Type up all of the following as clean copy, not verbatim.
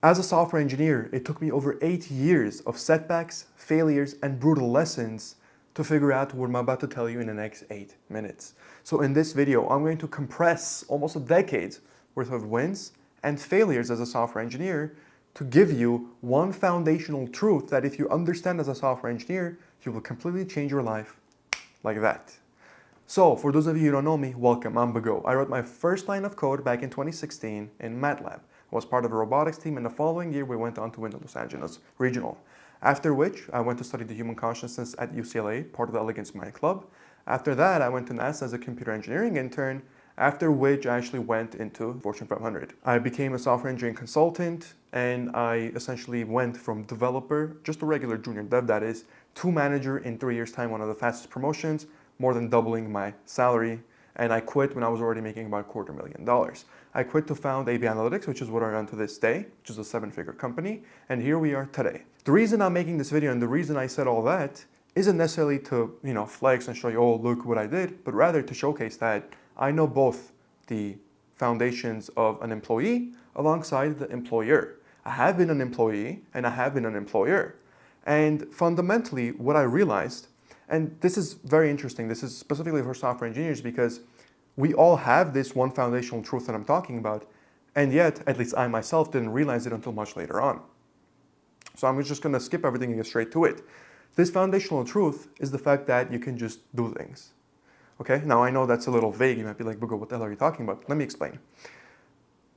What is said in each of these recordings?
As a software engineer, it took me over 8 years of setbacks, failures, and brutal lessons to figure out what I'm about to tell you in the next 8 minutes. So in this video, I'm going to compress almost a decade's worth of wins and failures as a software engineer to give you one foundational truth that if you understand as a software engineer, you will completely change your life like that. So for those of you who don't know me, welcome, I'm Bago. I wrote my first line of code back in 2016 in MATLAB. I was part of a robotics team, and the following year we went on to win the Los Angeles Regional. After which, I went to study the human consciousness at UCLA, part of the Elegance Mind Club. After that, I went to NASA as a computer engineering intern, after which I actually went into Fortune 500. I became a software engineering consultant, and I essentially went from developer, just a regular junior dev that is, to manager in 3 years' time, one of the fastest promotions, more than doubling my salary. And I quit when I was already making about $250,000. I quit to found AB Analytics, which is what I run to this day, which is a 7-figure company, and here we are today. The reason I'm making this video and the reason I said all that isn't necessarily to, flex and show you, oh, look what I did, but rather to showcase that I know both the foundations of an employee alongside the employer. I have been an employee and I have been an employer. And fundamentally, what I realized, and this is very interesting, this is specifically for software engineers because we all have this one foundational truth that I'm talking about, and yet, at least I myself didn't realize it until much later on. So I'm just gonna skip everything and get straight to it. This foundational truth is the fact that you can just do things. Okay, now I know that's a little vague, you might be like, Bugo, what the hell are you talking about? Let me explain.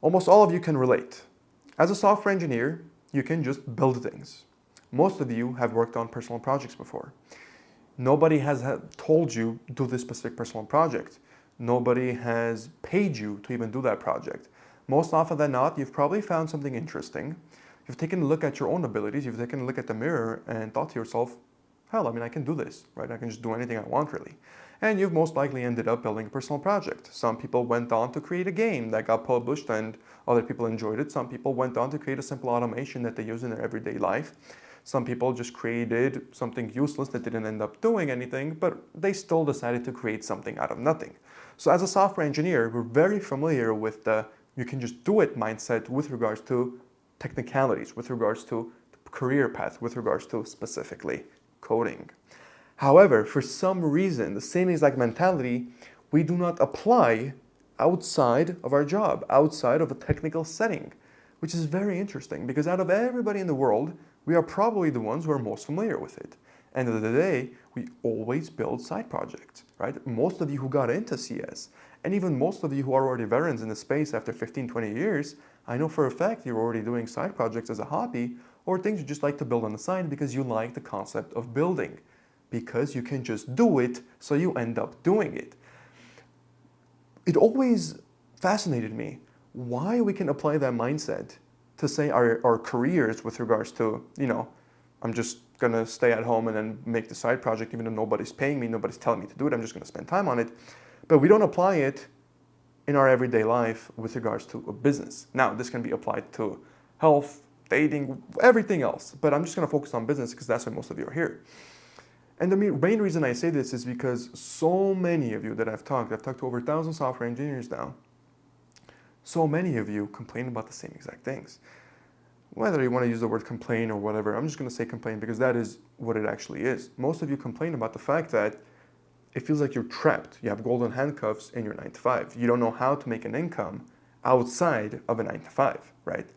Almost all of you can relate. As a software engineer, you can just build things. Most of you have worked on personal projects before. Nobody has told you do this specific personal project. Nobody has paid you to even do that project. Most often than not, you've probably found something interesting. You've taken a look at your own abilities. You've taken a look at the mirror and thought to yourself, hell, I can do this, right? I can just do anything I want, really. And you've most likely ended up building a personal project. Some people went on to create a game that got published and other people enjoyed it. Some people went on to create a simple automation that they use in their everyday life. Some people just created something useless that didn't end up doing anything, but they still decided to create something out of nothing. So as a software engineer, we're very familiar with the you can just do it mindset with regards to technicalities, with regards to career path, with regards to specifically coding. However, for some reason, the same exact mentality we do not apply outside of our job, outside of a technical setting, which is very interesting because out of everybody in the world, we are probably the ones who are most familiar with it. End of the day, we always build side projects, right? Most of you who got into CS, and even most of you who are already veterans in the space after 15, 20 years, I know for a fact you're already doing side projects as a hobby or things you just like to build on the side because you like the concept of building. Because you can just do it, so you end up doing it. It always fascinated me why we can apply that mindset to say our careers with regards to, I'm just gonna stay at home and then make the side project even though nobody's paying me, nobody's telling me to do it, I'm just gonna spend time on it. But we don't apply it in our everyday life with regards to a business. Now, this can be applied to health, dating, everything else, but I'm just gonna focus on business because that's why most of you are here. And the main reason I say this is because so many of you that I've talked to over 1,000 software engineers now, so many of you complain about the same exact things. Whether you want to use the word complain or whatever, I'm just going to say complain because that is what it actually is. Most of you complain about the fact that it feels like you're trapped. You have golden handcuffs in your 9 to 5. You don't know how to make an income outside of a 9 to 5, right?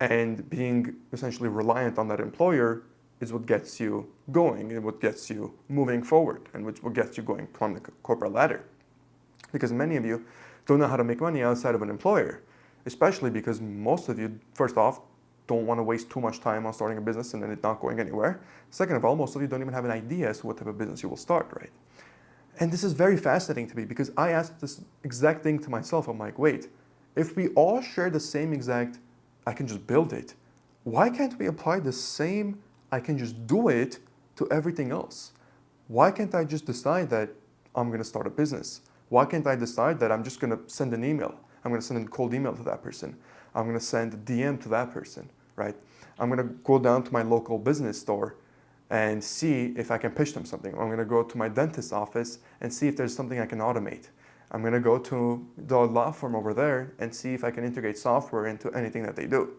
And being essentially reliant on that employer is what gets you going and what gets you moving forward and what gets you going on the corporate ladder. Because many of you don't know how to make money outside of an employer, especially because most of you, first off, don't want to waste too much time on starting a business and then it not going anywhere. Second of all, most of you don't even have an idea as to what type of business you will start, right? And this is very fascinating to me because I asked this exact thing to myself. I'm like, wait, if we all share the same exact, I can just build it, why can't we apply the same, I can just do it to everything else? Why can't I just decide that I'm going to start a business? Why can't I decide that I'm just going to send an email? I'm going to send a cold email to that person. I'm going to send a DM to that person, right? I'm going to go down to my local business store and see if I can pitch them something. I'm going to go to my dentist's office and see if there's something I can automate. I'm going to go to the law firm over there and see if I can integrate software into anything that they do.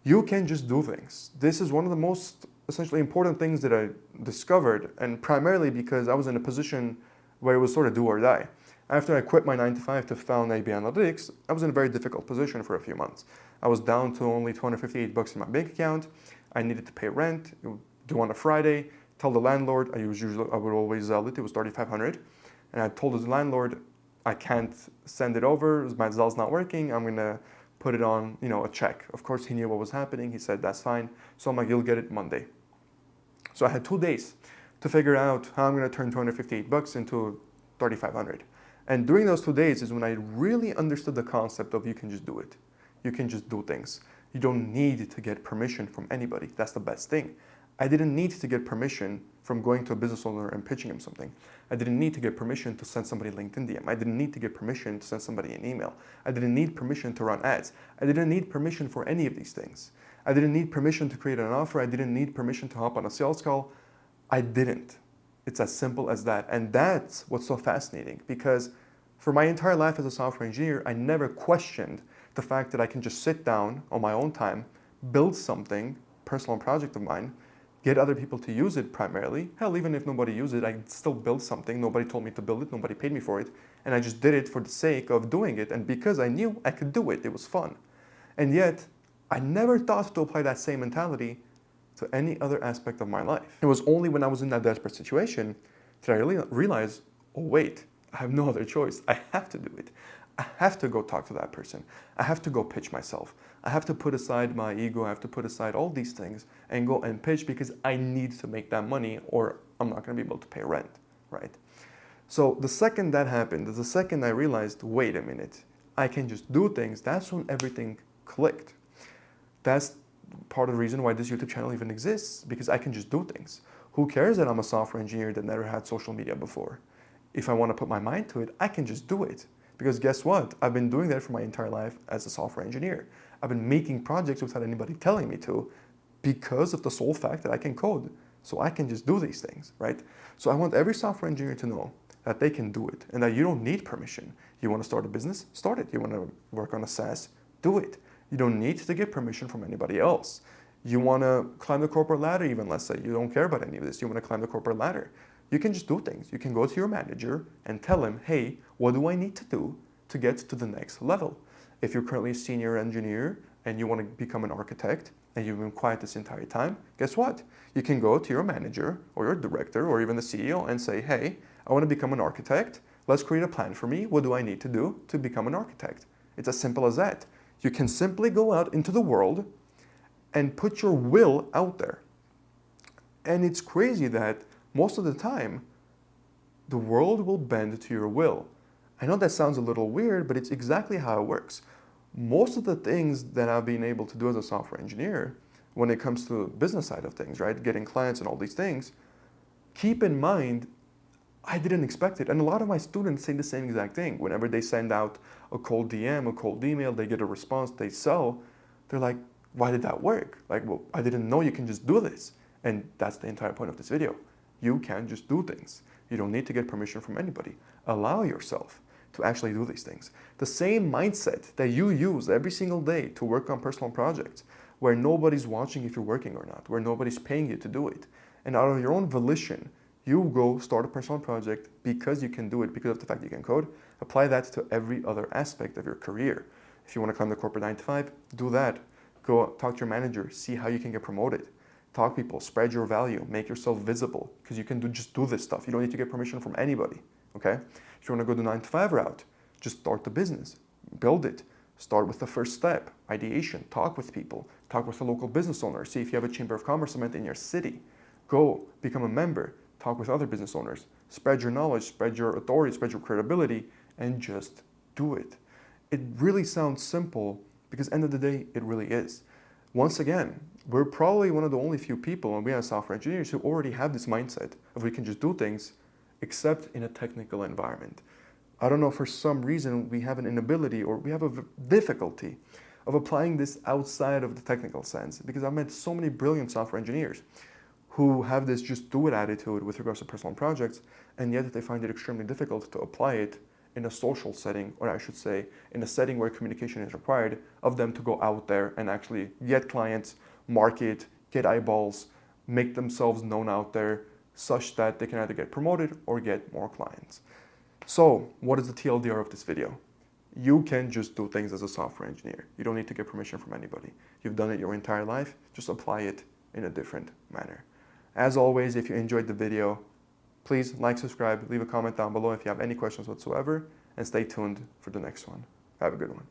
You can just do things. This is one of the most essentially important things that I discovered, and primarily because I was in a position where it was sort of do or die. After I quit my 9 to 5 to found AB Analytics, I was in a very difficult position for a few months. I was down to only $258 in my bank account. I needed to pay rent, due on a Friday, tell the landlord, I would always Zelle it was $3,500. And I told the landlord, I can't send it over, my Zelle's not working, I'm gonna put it on, a check. Of course, he knew what was happening. He said, that's fine. So I'm like, you'll get it Monday. So I had 2 days to figure out how I'm gonna turn $258 into $3,500. And during those 2 days is when I really understood the concept of you can just do it. You can just do things. You don't need to get permission from anybody. That's the best thing. I didn't need to get permission from going to a business owner and pitching him something. I didn't need to get permission to send somebody a LinkedIn DM. I didn't need to get permission to send somebody an email. I didn't need permission to run ads. I didn't need permission for any of these things. I didn't need permission to create an offer. I didn't need permission to hop on a sales call. I didn't. It's as simple as that. And that's what's so fascinating, because for my entire life as a software engineer, I never questioned the fact that I can just sit down on my own time, build something, personal project of mine, get other people to use it primarily. Hell, even if nobody used it, I still built something. Nobody told me to build it. Nobody paid me for it. And I just did it for the sake of doing it. And because I knew I could do it, it was fun. And yet, I never thought to apply that same mentality to any other aspect of my life. It was only when I was in that desperate situation that I really realized, oh wait, I have no other choice. I have to do it. I have to go talk to that person. I have to go pitch myself. I have to put aside my ego. I have to put aside all these things and go and pitch, because I need to make that money or I'm not going to be able to pay rent, right? So the second that happened, the second I realized, wait a minute, I can just do things, that's when everything clicked. That's part of the reason why this YouTube channel even exists, because I can just do things. Who cares that I'm a software engineer that never had social media before? If I want to put my mind to it, I can just do it. Because guess what? I've been doing that for my entire life as a software engineer. I've been making projects without anybody telling me to, because of the sole fact that I can code. So I can just do these things, right? So I want every software engineer to know that they can do it and that you don't need permission. You want to start a business? Start it. You want to work on a SaaS? Do it. You don't need to get permission from anybody else. You want to climb the corporate ladder even, let's say. You don't care about any of this. You want to climb the corporate ladder. You can just do things. You can go to your manager and tell him, hey, what do I need to do to get to the next level? If you're currently a senior engineer and you want to become an architect and you've been quiet this entire time, guess what? You can go to your manager or your director or even the CEO and say, hey, I want to become an architect. Let's create a plan for me. What do I need to do to become an architect? It's as simple as that. You can simply go out into the world and put your will out there. And it's crazy that most of the time, the world will bend to your will. I know that sounds a little weird, but it's exactly how it works. Most of the things that I've been able to do as a software engineer, when it comes to the business side of things, right, getting clients and all these things, keep in mind, I didn't expect it. And a lot of my students say the same exact thing. Whenever they send out a cold DM, a cold email, they get a response, they sell, they're like, why did that work? Like, well, I didn't know you can just do this. And that's the entire point of this video. You can just do things. You don't need to get permission from anybody. Allow yourself to actually do these things. The same mindset that you use every single day to work on personal projects, where nobody's watching if you're working or not, where nobody's paying you to do it. And out of your own volition, you go start a personal project because you can do it, because of the fact you can code. Apply that to every other aspect of your career. If you want to climb the corporate 9 to 5, do that. Go talk to your manager, see how you can get promoted. Talk to people, spread your value, make yourself visible, because you can just do this stuff. You don't need to get permission from anybody, okay? If you want to go the 9 to 5 route, just start the business, build it. Start with the first step, ideation, talk with people, talk with a local business owner, see if you have a Chamber of Commerce event in your city. Go, become a member, talk with other business owners, spread your knowledge, spread your authority, spread your credibility, and just do it. It really sounds simple, because end of the day, it really is. Once again, we're probably one of the only few people, and we as software engineers, who already have this mindset of we can just do things, except in a technical environment. I don't know, for some reason, we have an inability or we have a difficulty of applying this outside of the technical sense, because I've met so many brilliant software engineers who have this just do it attitude with regards to personal projects, and yet they find it extremely difficult to apply it in a social setting, or I should say in a setting where communication is required, of them to go out there and actually get clients, market, get eyeballs, make themselves known out there such that they can either get promoted or get more clients. So what is the TLDR of this video? You can just do things as a software engineer. You don't need to get permission from anybody. You've done it your entire life, just apply it in a different manner. As always, if you enjoyed the video, please like, subscribe, leave a comment down below if you have any questions whatsoever, and stay tuned for the next one. Have a good one.